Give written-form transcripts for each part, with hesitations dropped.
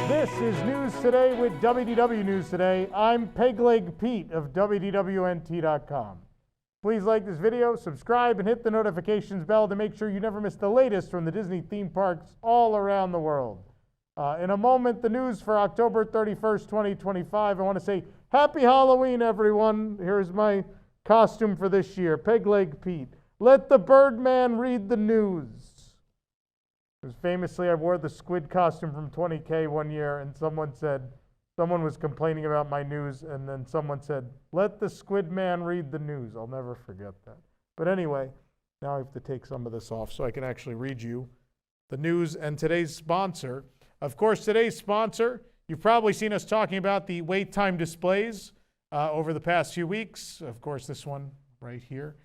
This is News Today with WDW News Today. I'm Pegleg Pete of WDWNT.com. Please like this video, subscribe, and hit the notifications bell to make sure you never miss the latest from the Disney theme parks all around the world. In a moment, the news for October 31st, 2025. I want to say Happy Halloween, everyone. Here's my costume for this year, Pegleg Pete. Let the Birdman read the news. Because famously, I wore the squid costume from 20K one year, and someone was complaining about my news, and then someone said, let the squid man read the news. I'll never forget that. But anyway, now I have to take some of this off so I can actually read you the news and today's sponsor. Of course, today's sponsor, you've probably seen us talking about the wait time displays over the past few weeks. Of course, this one right here.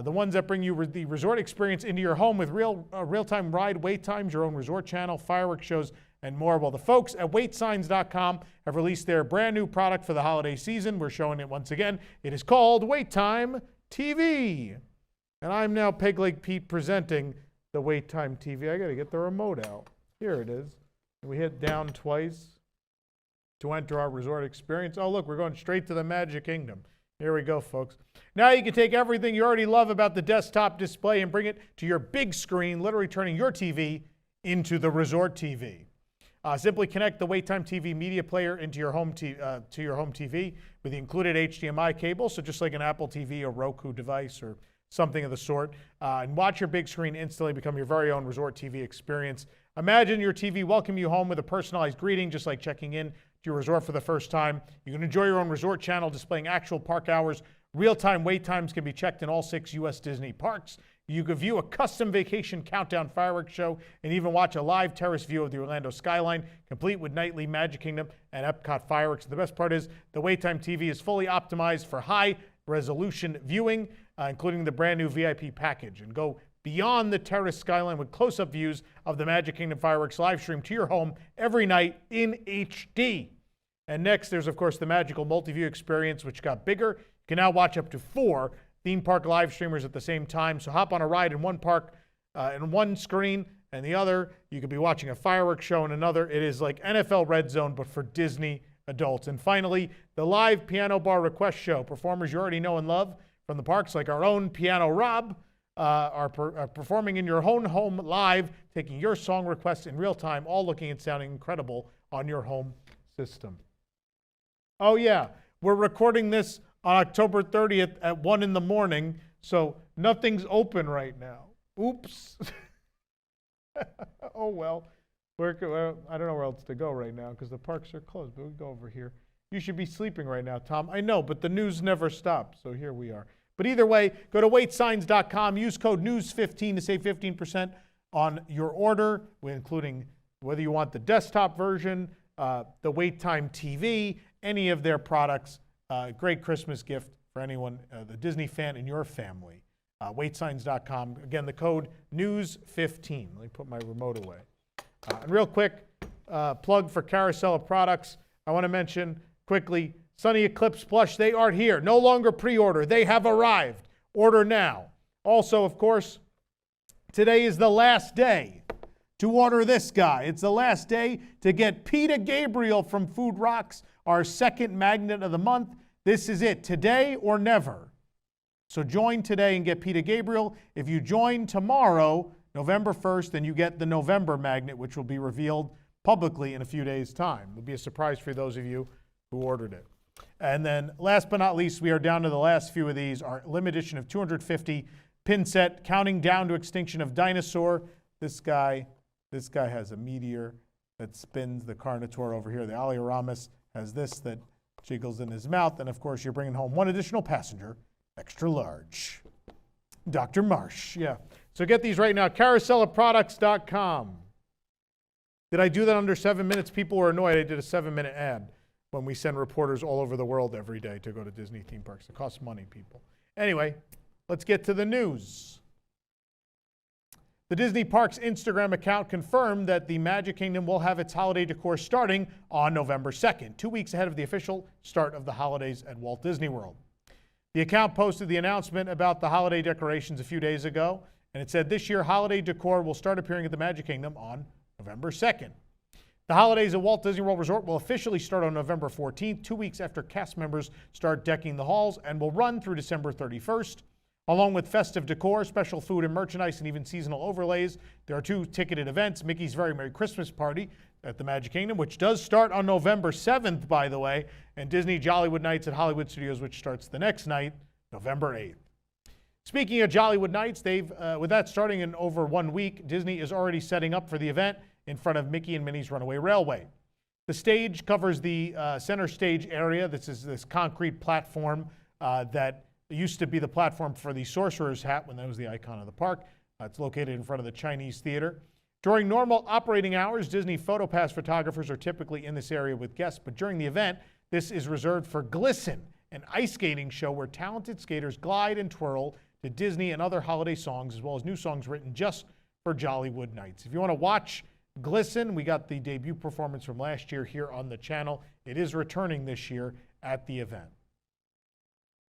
The ones that bring you the resort experience into your home with real-time ride wait times, your own resort channel, fireworks shows, and more. Well, the folks at waitsigns.com have released their brand new product for the holiday season. We're showing it once again. It is called Wait Time TV. And I'm now Pegleg Pete presenting the Wait Time TV. I got to get the remote out. Here it is. We hit down twice to enter our resort experience. Oh, look, we're going straight to the Magic Kingdom. Here we go, folks. Now you can take everything you already love about the desktop display and bring it to your big screen, literally turning your TV into the resort TV. Simply connect the WaitTime TV media player into your home TV with the included HDMI cable, so just like an Apple TV or Roku device or something of the sort, and watch your big screen instantly become your very own resort TV experience. Imagine your TV welcome you home with a personalized greeting, just like checking in to your resort for the first time. You can enjoy your own resort channel displaying actual park hours. Real-time wait times can be checked in all 6 U.S. Disney parks. You can view a custom vacation countdown fireworks show and even watch a live terrace view of the Orlando skyline, complete with nightly Magic Kingdom and Epcot fireworks. The best part is the WaitTime TV is fully optimized for high-resolution viewing, including the brand new VIP package, and go beyond the terrace skyline with close-up views of the Magic Kingdom fireworks live stream to your home every night in HD. And next, there's, of course, the magical multi-view experience, which got bigger. You can now watch up to 4 theme park live streamers at the same time. So hop on a ride in one park, in one screen, and the other, you could be watching a fireworks show in another. It is like NFL Red Zone, but for Disney adults. And finally, the live piano bar request show. Performers you already know and love from the parks, like our own Piano Rob, are performing in your own home live, taking your song requests in real time, all looking and sounding incredible on your home system. Oh yeah, we're recording this on October 30th at 1 in the morning, so nothing's open right now. Oops. Oh well. I don't know where else to go right now because the parks are closed, but we go over here. You should be sleeping right now, Tom. I know, but the news never stops, so here we are. But either way, go to waitsigns.com, use code NEWS15 to save 15% on your order, including whether you want the desktop version, the WaitTime TV, any of their products. Great Christmas gift for anyone, the Disney fan in your family. Waitsigns.com. Again, the code NEWS15. Let me put my remote away. And real quick, plug for Carousel of Products. I want to mention quickly, Sunny Eclipse Plush, they are here. No longer pre-order. They have arrived. Order now. Also, of course, today is the last day to order this guy. It's the last day to get Peter Gabriel from Food Rocks, our second magnet of the month. This is it, today or never. So join today and get Peter Gabriel. If you join tomorrow, November 1st, then you get the November magnet, which will be revealed publicly in a few days' time. It'll be a surprise for those of you who ordered it. And then last but not least, we are down to the last few of these. Our limited edition of 250 pin set, counting down to extinction of dinosaur. This guy has a meteor that spins. The Carnotaur over here, the Alioramus, has this that jiggles in his mouth. And of course, you're bringing home one additional passenger, extra large. Dr. Marsh, yeah. So get these right now, carouselofproducts.com. Did I do that under 7 minutes? People were annoyed. I did a 7-minute ad when we send reporters all over the world every day to go to Disney theme parks. It costs money, people. Anyway, let's get to the news. The Disney Parks Instagram account confirmed that the Magic Kingdom will have its holiday decor starting on November 2nd, 2 weeks ahead of the official start of the holidays at Walt Disney World. The account posted the announcement about the holiday decorations a few days ago, and it said this year holiday decor will start appearing at the Magic Kingdom on November 2nd. The holidays at Walt Disney World Resort will officially start on November 14th, 2 weeks after cast members start decking the halls, and will run through December 31st. Along with festive decor, special food and merchandise, and even seasonal overlays, there are 2 ticketed events: Mickey's Very Merry Christmas Party at the Magic Kingdom, which does start on November 7th, by the way, and Disney Jollywood Nights at Hollywood Studios, which starts the next night, November 8th. Speaking of Jollywood Nights, with that starting in over 1 week, Disney is already setting up for the event in front of Mickey and Minnie's Runaway Railway. The stage covers the center stage area. This is this concrete platform that used to be the platform for the Sorcerer's Hat when that was the icon of the park. It's located in front of the Chinese Theater. During normal operating hours, Disney PhotoPass photographers are typically in this area with guests, but during the event, this is reserved for Glisten, an ice skating show where talented skaters glide and twirl to Disney and other holiday songs, as well as new songs written just for Jollywood Nights. If you want to watch Glisten, we got the debut performance from last year here on the channel. It is returning this year at the event.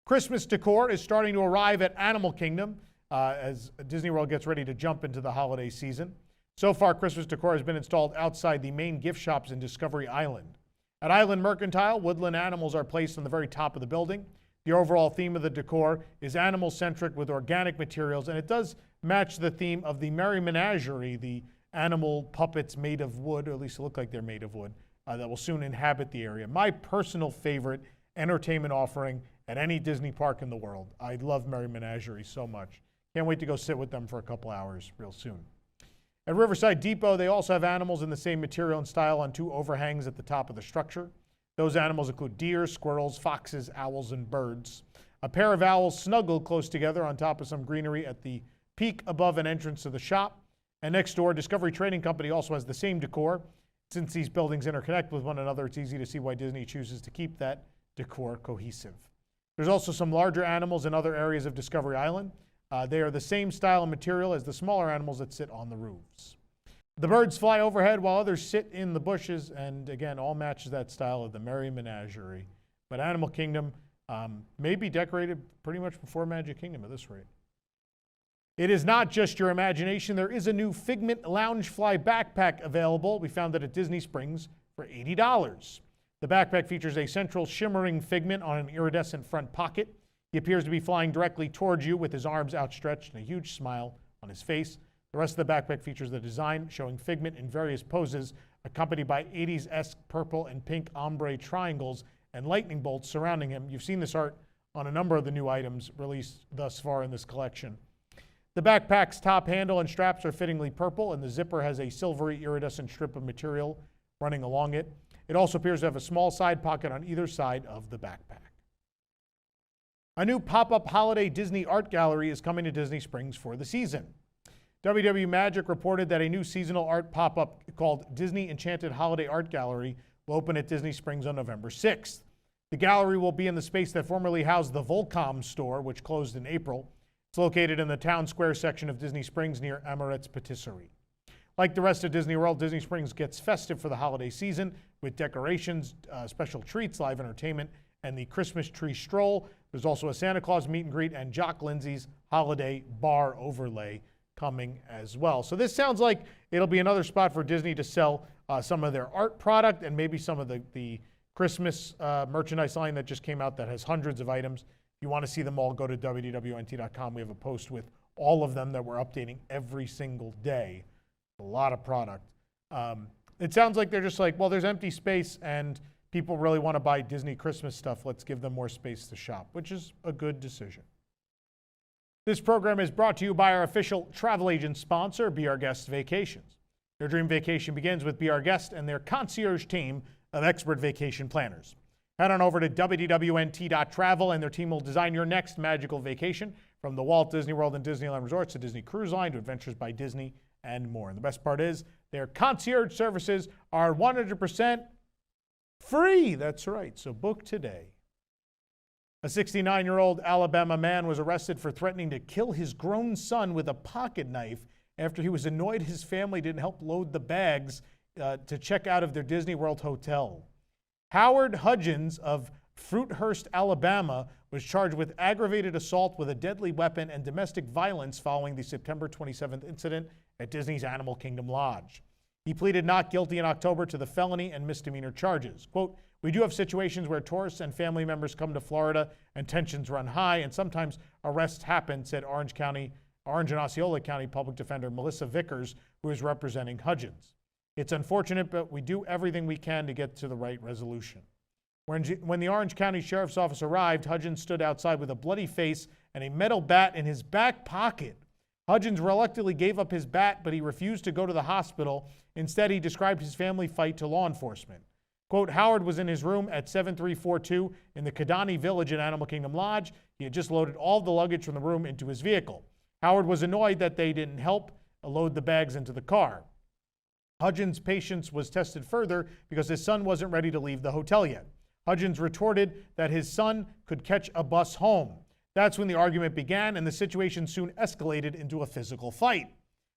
Christmas decor is starting to arrive at Animal Kingdom as Disney World gets ready to jump into the holiday season. So far, Christmas decor has been installed outside the main gift shops in Discovery Island. At Island Mercantile, woodland animals are placed on the very top of the building. The overall theme of the decor is animal-centric with organic materials, and it does match the theme of the Merry Menagerie, the animal puppets made of wood, or at least look like they're made of wood, that will soon inhabit the area. My personal favorite entertainment offering at any Disney park in the world. I love Merry Menagerie so much. Can't wait to go sit with them for a couple hours real soon. At Riverside Depot, they also have animals in the same material and style on 2 overhangs at the top of the structure. Those animals include deer, squirrels, foxes, owls, and birds. A pair of owls snuggle close together on top of some greenery at the peak above an entrance to the shop. And next door, Discovery Trading Company also has the same decor. Since these buildings interconnect with one another, it's easy to see why Disney chooses to keep that decor cohesive. There's also some larger animals in other areas of Discovery Island. They are the same style and material as the smaller animals that sit on the roofs. The birds fly overhead while others sit in the bushes, and again, all matches that style of the Merry Menagerie. But Animal Kingdom may be decorated pretty much before Magic Kingdom at this rate. It is not just your imagination. There is a new Figment Loungefly backpack available. We found it at Disney Springs for $80. The backpack features a central shimmering figment on an iridescent front pocket. He appears to be flying directly towards you with his arms outstretched and a huge smile on his face. The rest of the backpack features the design showing Figment in various poses, accompanied by 80s-esque purple and pink ombre triangles and lightning bolts surrounding him. You've seen this art on a number of the new items released thus far in this collection. The backpack's top handle and straps are fittingly purple, and the zipper has a silvery iridescent strip of material running along it. It also appears to have a small side pocket on either side of the backpack. A new pop-up holiday Disney art gallery is coming to Disney Springs for the season. WW Magic reported that a new seasonal art pop-up called Disney Enchanted Holiday Art Gallery will open at Disney Springs on November 6th. The gallery will be in the space that formerly housed the Volcom store, which closed in April. It's located in the Town Square section of Disney Springs near Amorette's Patisserie. Like the rest of Disney World, Disney Springs gets festive for the holiday season with decorations, special treats, live entertainment, and the Christmas tree stroll. There's also a Santa Claus meet and greet and Jock Lindsay's holiday bar overlay coming as well. So this sounds like it'll be another spot for Disney to sell some of their art product and maybe some of the Christmas merchandise line that just came out that has hundreds of items. If you want to see them all, go to WDWNT.com. We have a post with all of them that we're updating every single day. A lot of product. It sounds like they're just like, well, there's empty space and people really want to buy Disney Christmas stuff. Let's give them more space to shop, which is a good decision. This program is brought to you by our official travel agent sponsor, Be Our Guest Vacations. Your dream vacation begins with Be Our Guest and their concierge team of expert vacation planners. Head on over to WDWNT.travel and their team will design your next magical vacation, from the Walt Disney World and Disneyland resorts to Disney Cruise Line to Adventures by Disney and more. And the best part is their concierge services are 100% free. That's right. So book today. A 69-year-old Alabama man was arrested for threatening to kill his grown son with a pocket knife after he was annoyed his family didn't help load the bags to check out of their Disney World hotel. Howard Hudgens of Fruithurst, Alabama, was charged with aggravated assault with a deadly weapon and domestic violence following the September 27th incident at Disney's Animal Kingdom Lodge. He pleaded not guilty in October to the felony and misdemeanor charges. Quote, "We do have situations where tourists and family members come to Florida and tensions run high, and sometimes arrests happen," said Orange and Osceola County Public Defender Melissa Vickers, who is representing Hudgens. "It's unfortunate, but we do everything we can to get to the right resolution." When the Orange County Sheriff's Office arrived, Hudgens stood outside with a bloody face and a metal bat in his back pocket. Hudgens reluctantly gave up his bat, but he refused to go to the hospital. Instead, he described his family fight to law enforcement. Quote, "Howard was in his room at 7342 in the Kidani Village at Animal Kingdom Lodge. He had just loaded all the luggage from the room into his vehicle. Howard was annoyed that they didn't help load the bags into the car. Hudgens' patience was tested further because his son wasn't ready to leave the hotel yet. Hudgens retorted that his son could catch a bus home. That's when the argument began, and the situation soon escalated into a physical fight.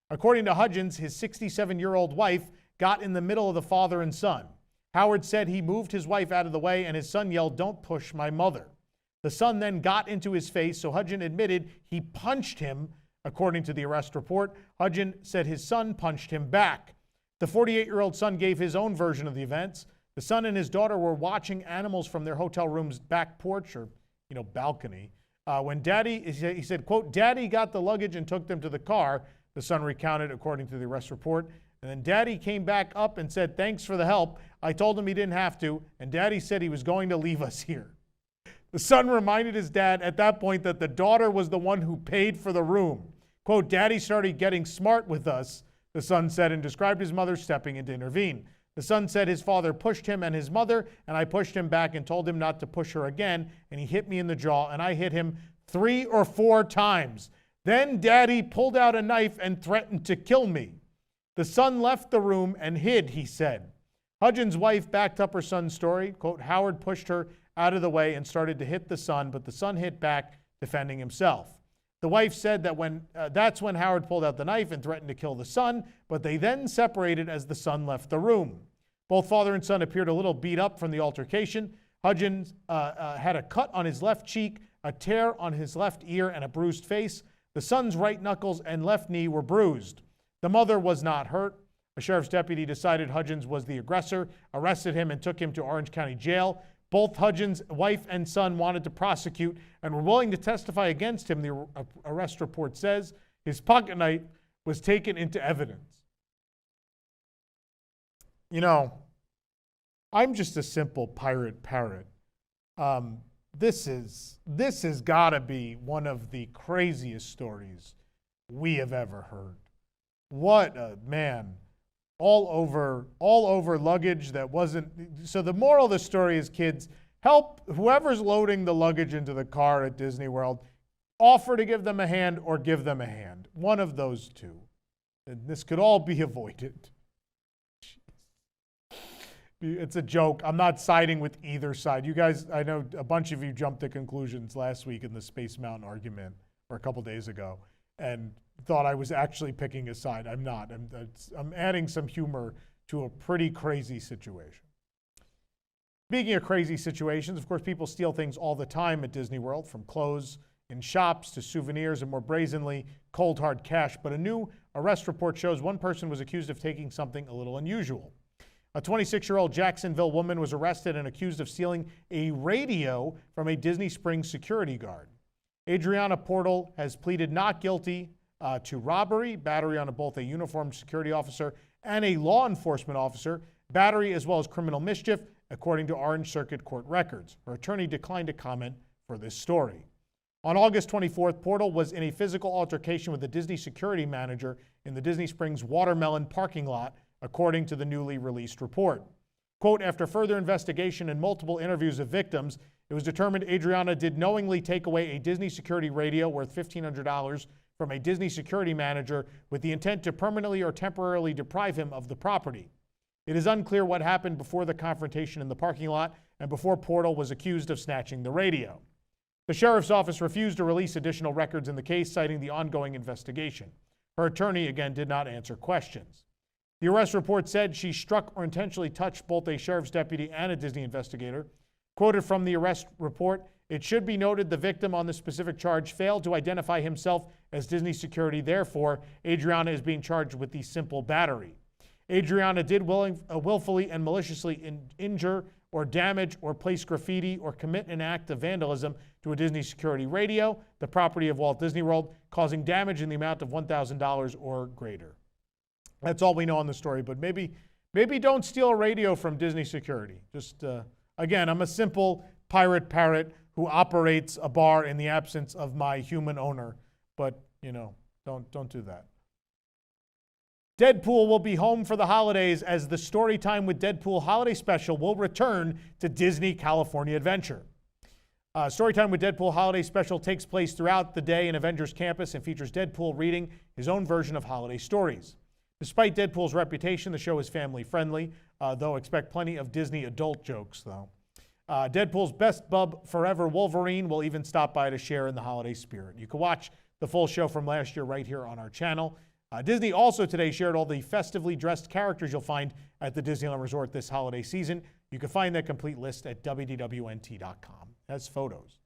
According to Hudgens, his 67-year-old wife got in the middle of the father and son. Howard said he moved his wife out of the way, and his son yelled, 'Don't push my mother.' The son then got into his face, so Hudgens admitted he punched him. According to the arrest report, Hudgens said his son punched him back. The 48-year-old son gave his own version of the events. The son and his daughter were watching animals from their hotel room's back porch or, balcony. When he said, quote, 'Daddy got the luggage and took them to the car,' the son recounted according to the arrest report. And then Daddy came back up and said, 'Thanks for the help. I told him he didn't have to, and Daddy said he was going to leave us here.' The son reminded his dad at that point that the daughter was the one who paid for the room. Quote, 'Daddy started getting smart with us,' the son said, and described his mother stepping in to intervene. The son said his father pushed him and his mother, and I pushed him back and told him not to push her again, and he hit me in the jaw, and I hit him 3 or 4 times. Then Daddy pulled out a knife and threatened to kill me. The son left the room and hid,' he said. Hudgens' wife backed up her son's story. Quote, 'Howard pushed her out of the way and started to hit the son, but the son hit back, defending himself.' The wife said that that's when Howard pulled out the knife and threatened to kill the son, but they then separated as the son left the room. Both father and son appeared a little beat up from the altercation. Hudgens had a cut on his left cheek, a tear on his left ear, and a bruised face. The son's right knuckles and left knee were bruised. The mother was not hurt. A sheriff's deputy decided Hudgens was the aggressor, arrested him, and took him to Orange County Jail. Both Hudgens' wife and son wanted to prosecute and were willing to testify against him, the arrest report says. His pocket knife was taken into evidence. I'm just a simple pirate parrot. This has got to be one of the craziest stories we have ever heard. What a man. All over luggage that wasn't. So the moral of the story is, kids, help whoever's loading the luggage into the car at Disney World, offer to give them a hand or give them a hand. One of those two. And this could all be avoided. It's a joke. I'm not siding with either side. You guys, I know a bunch of you jumped to conclusions last week in the Space Mountain argument, or a couple days ago, and thought I was actually picking a side. I'm not. I'm adding some humor to a pretty crazy situation. Speaking of crazy situations, of course, people steal things all the time at Disney World, from clothes in shops to souvenirs and, more brazenly, cold hard cash. But a new arrest report shows one person was accused of taking something a little unusual. A 26-year-old Jacksonville woman was arrested and accused of stealing a radio from a Disney Springs security guard. Adriana Portal has pleaded not guilty to robbery, battery on both a uniformed security officer and a law enforcement officer, battery as well as criminal mischief, according to Orange Circuit Court records. Her attorney declined to comment for this story. On August 24th, Portal was in a physical altercation with a Disney security manager in the Disney Springs Watermelon parking lot, according to the newly released report. Quote, after further investigation and multiple interviews of victims, it was determined Adriana did knowingly take away a Disney security radio worth $1,500 from a Disney security manager with the intent to permanently or temporarily deprive him of the property. It is unclear what happened before the confrontation in the parking lot and before Portal was accused of snatching the radio. The sheriff's office refused to release additional records in the case, citing the ongoing investigation. Her attorney, again, did not answer questions. The arrest report said she struck or intentionally touched both a sheriff's deputy and a Disney investigator. Quoted from the arrest report, it should be noted the victim on the specific charge failed to identify himself as Disney security. Therefore, Adriana is being charged with the simple battery. Adriana did willfully and maliciously injure or damage or place graffiti or commit an act of vandalism to a Disney security radio, the property of Walt Disney World, causing damage in the amount of $1,000 or greater. That's all we know on the story, but maybe don't steal a radio from Disney security. Just, again, I'm a simple pirate parrot who operates a bar in the absence of my human owner, but, you know, don't do that. Deadpool will be home for the holidays as the Storytime with Deadpool holiday special will return to Disney California Adventure. Storytime with Deadpool holiday special takes place throughout the day in Avengers Campus and features Deadpool reading his own version of holiday stories. Despite Deadpool's reputation, the show is family-friendly, though expect plenty of Disney adult jokes, though. Deadpool's best bub forever, Wolverine, will even stop by to share in the holiday spirit. You can watch the full show from last year right here on our channel. Disney also today shared all the festively dressed characters you'll find at the Disneyland Resort this holiday season. You can find that complete list at WDWNT.com. That's photos.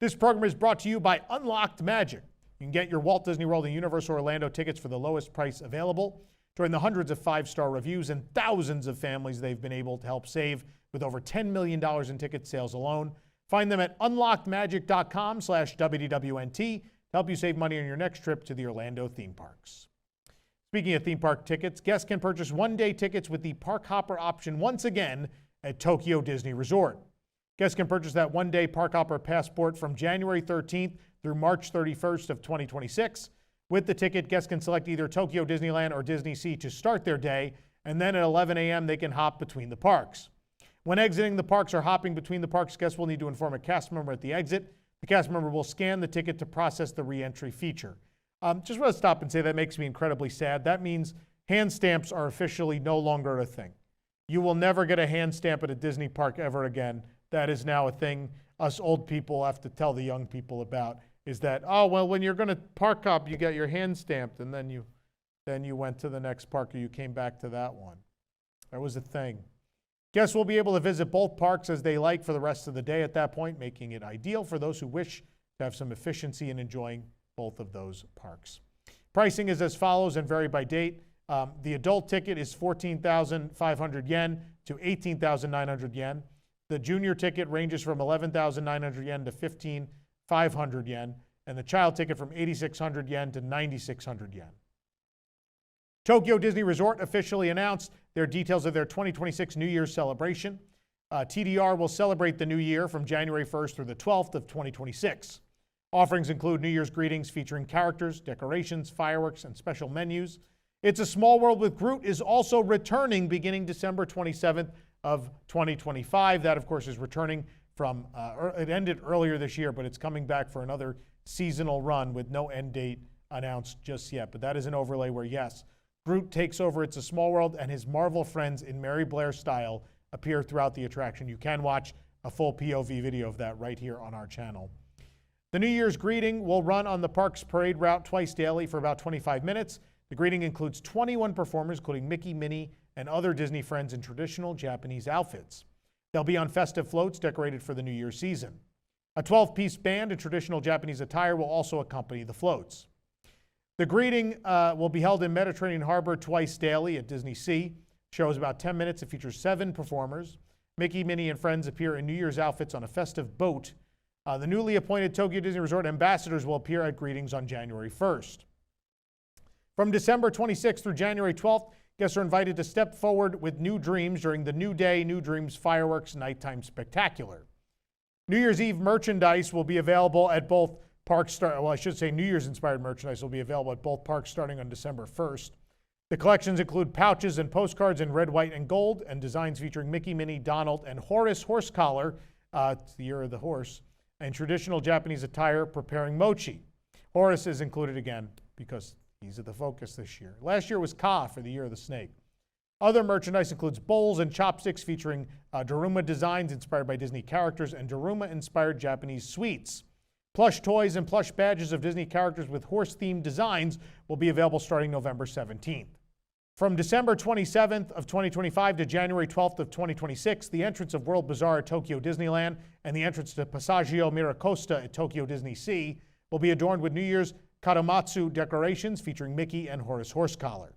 This program is brought to you by Unlocked Magic. You can get your Walt Disney World and Universal Orlando tickets for the lowest price available. Join the hundreds of 5-star reviews and thousands of families they've been able to help save with over $10 million in ticket sales alone. Find them at unlockedmagic.com/WDWNT. Help you save money on your next trip to the Orlando theme parks. Speaking of theme park tickets, guests can purchase one-day tickets with the Park Hopper option once again at Tokyo Disney Resort. Guests can purchase that one-day Park Hopper passport from January 13th through March 31st of 2026. With the ticket, guests can select either Tokyo Disneyland or Disney Sea to start their day, and then at 11 a.m. they can hop between the parks. When exiting the parks or hopping between the parks, guests will need to inform a cast member at the exit. The cast member will scan the ticket to process the re-entry feature. Just want to stop and say that makes me incredibly sad. That means hand stamps are officially no longer a thing. You will never get a hand stamp at a Disney park ever again. That is now a thing us old people have to tell the young people about, is that, oh, well, when you're going to park hop, you get your hand stamped, and then you went to the next park or you came back to that one. That was a thing. Guests will be able to visit both parks as they like for the rest of the day at that point, making it ideal for those who wish to have some efficiency in enjoying both of those parks. Pricing is as follows and vary by date. The adult ticket is 14,500 yen to 18,900 yen. The junior ticket ranges from 11,900 yen to 15,500 yen, and the child ticket from 8,600 yen to 9,600 yen. Tokyo Disney Resort officially announced their details of their 2026 New Year's celebration. TDR will celebrate the new year from January 1st through the 12th of 2026. Offerings include New Year's greetings featuring characters, decorations, fireworks, and special menus. It's a Small World with Groot is also returning beginning December 27th of 2025. That, of course, is returning from, it ended earlier this year, but it's coming back for another seasonal run with no end date announced just yet. But that is an overlay where, yes, Groot takes over It's a Small World and his Marvel friends in Mary Blair style appear throughout the attraction. You can watch a full POV video of that right here on our channel. The New Year's greeting will run on the park's parade route twice daily for about 25 minutes. The greeting includes 21 performers, including Mickey, Minnie, and other Disney friends in traditional Japanese outfits. They'll be on festive floats decorated for the New Year's season. A 12-piece band in traditional Japanese attire will also accompany the floats. The greeting will be held in Mediterranean Harbor twice daily at Disney Sea. Show is about 10 minutes. It features 7 performers. Mickey, Minnie, and friends appear in New Year's outfits on a festive boat. The newly appointed Tokyo Disney Resort ambassadors will appear at greetings on January 1st. From December 26th through January 12th, guests are invited to step forward with new dreams during the New Day, New Dreams Fireworks Nighttime Spectacular. New Year's Eve merchandise will be available at both parks. Well, I should say New Year's inspired merchandise will be available at both parks starting on December 1st. The collections include pouches and postcards in red, white, and gold, and designs featuring Mickey, Minnie, Donald, and Horace horse collar, it's the year of the horse, and traditional Japanese attire preparing mochi. Horace is included again because he's at the focus this year. Last year was Ka for the year of the snake. Other merchandise includes bowls and chopsticks featuring Daruma designs inspired by Disney characters and Daruma-inspired Japanese sweets. Plush toys and plush badges of Disney characters with horse-themed designs will be available starting November 17th. From December 27th of 2025 to January 12th of 2026, the entrance of World Bazaar at Tokyo Disneyland and the entrance to Passaggio Miracosta at Tokyo Disney Sea will be adorned with New Year's Katamatsu decorations featuring Mickey and Horace horse collar.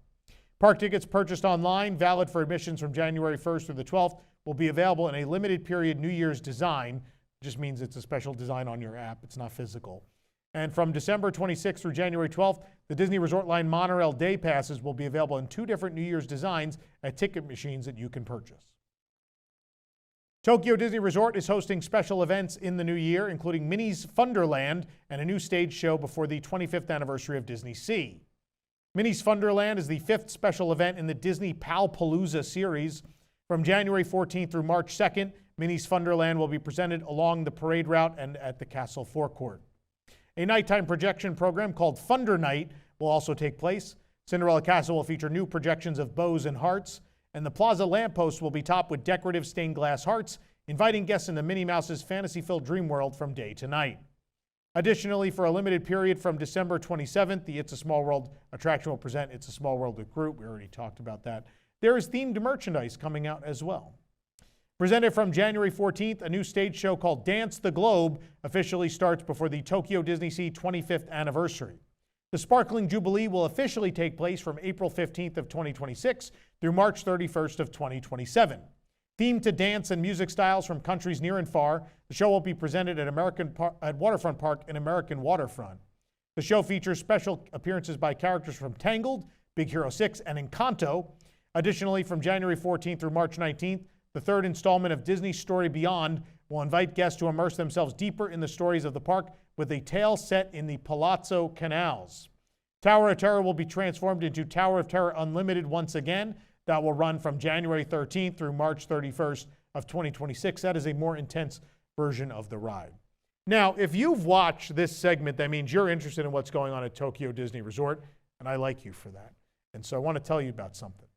Park tickets purchased online, valid for admissions from January 1st through the 12th, will be available in a limited period New Year's design. It just means it's a special design on your app. It's not physical. And from December 26th through January 12th, the Disney Resort Line Monorail Day Passes will be available in 2 different New Year's designs at ticket machines that you can purchase. Tokyo Disney Resort is hosting special events in the new year, including Minnie's Funderland and a new stage show before the 25th anniversary of Disney Sea. Minnie's Funderland is the 5th special event in the Disney Palooza series. From January 14th through March 2nd, Minnie's Funderland will be presented along the parade route and at the castle forecourt. A nighttime projection program called Funder Night will also take place. Cinderella Castle will feature new projections of bows and hearts, and the plaza lampposts will be topped with decorative stained glass hearts, inviting guests into Minnie Mouse's fantasy-filled dream world from day to night. Additionally, for a limited period from December 27th, the It's a Small World attraction will present It's a Small World with Groot. We already talked about that. There is themed merchandise coming out as well. Presented from January 14th, a new stage show called Dance the Globe officially starts before the Tokyo Disney Sea 25th anniversary. The Sparkling Jubilee will officially take place from April 15th of 2026 through March 31st of 2027. Themed to dance and music styles from countries near and far, the show will be presented at Waterfront Park in American Waterfront. The show features special appearances by characters from Tangled, Big Hero 6, and Encanto. Additionally, from January 14th through March 19th, the 3rd installment of Disney's Story Beyond will invite guests to immerse themselves deeper in the stories of the park with a tale set in the Palazzo Canals. Tower of Terror will be transformed into Tower of Terror Unlimited once again. That will run from January 13th through March 31st of 2026. That is a more intense version of the ride. Now, if you've watched this segment, that means you're interested in what's going on at Tokyo Disney Resort, and I like you for that. And so I want to tell you about something.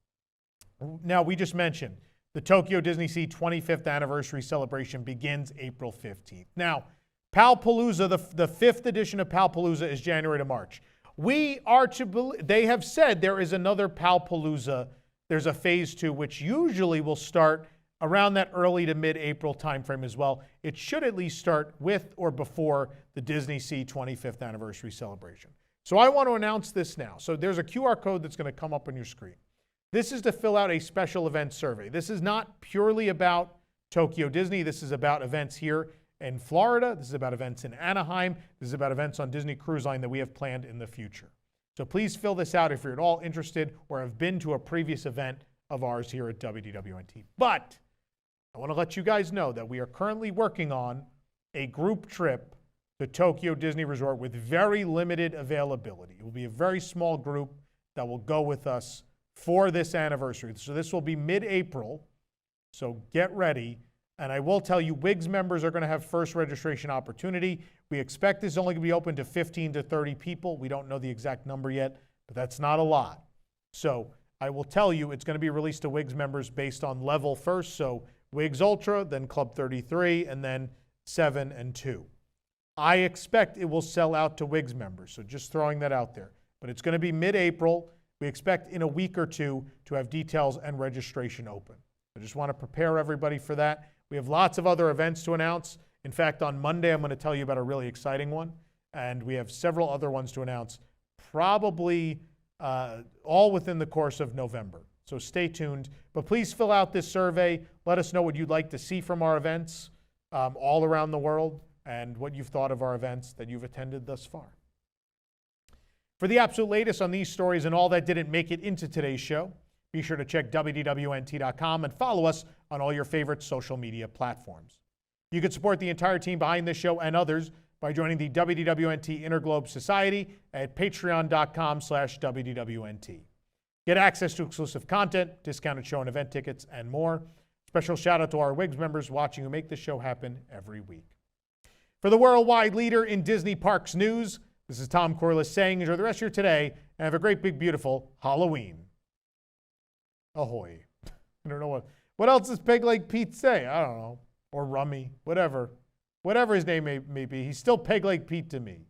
Now, we just mentioned the Tokyo Disney Sea 25th anniversary celebration begins April 15th. Now, Palooza, the 5th edition of Palooza is January to March. They have said there is another Palooza. There's a phase 2, which usually will start around that early to mid-April timeframe as well. It should at least start with or before the Disney Sea 25th anniversary celebration. So I want to announce this now. So there's a QR code that's going to come up on your screen. This is to fill out a special event survey. This is not purely about Tokyo Disney. This is about events here in Florida. This is about events in Anaheim. This is about events on Disney Cruise Line that we have planned in the future. So please fill this out if you're at all interested or have been to a previous event of ours here at WDWNT. But I want to let you guys know that we are currently working on a group trip to Tokyo Disney Resort with very limited availability. It will be a very small group that will go with us for this anniversary. So this will be mid-April, so get ready. And I will tell you, WIGS members are going to have first registration opportunity. We expect this is only going to be open to 15 to 30 people. We don't know the exact number yet, but that's not a lot. So I will tell you, it's going to be released to WIGS members based on level first. So WIGS Ultra, then Club 33, and then 7 and 2. I expect it will sell out to WIGS members, so just throwing that out there. But it's going to be mid-April. We expect in a week or two to have details and registration open. I just want to prepare everybody for that. We have lots of other events to announce. In fact, on Monday, I'm going to tell you about a really exciting one. And we have several other ones to announce, probably all within the course of November. So stay tuned. But please fill out this survey. Let us know what you'd like to see from our events all around the world and what you've thought of our events that you've attended thus far. For the absolute latest on these stories and all that didn't make it into today's show, be sure to check WDWNT.com and follow us on all your favorite social media platforms. You can support the entire team behind this show and others by joining the WDWNT Interglobe Society at patreon.com/WDWNT. Get access to exclusive content, discounted show and event tickets, and more. Special shout out to our WIGS members watching who make this show happen every week. For the worldwide leader in Disney Parks news, this is Tom Corliss saying enjoy the rest of your today and have a great, big, beautiful Halloween. Ahoy. I don't know what else does Peg Leg Pete say? I don't know. Or Rummy, whatever. Whatever his name may be, he's still Peg Leg Pete to me.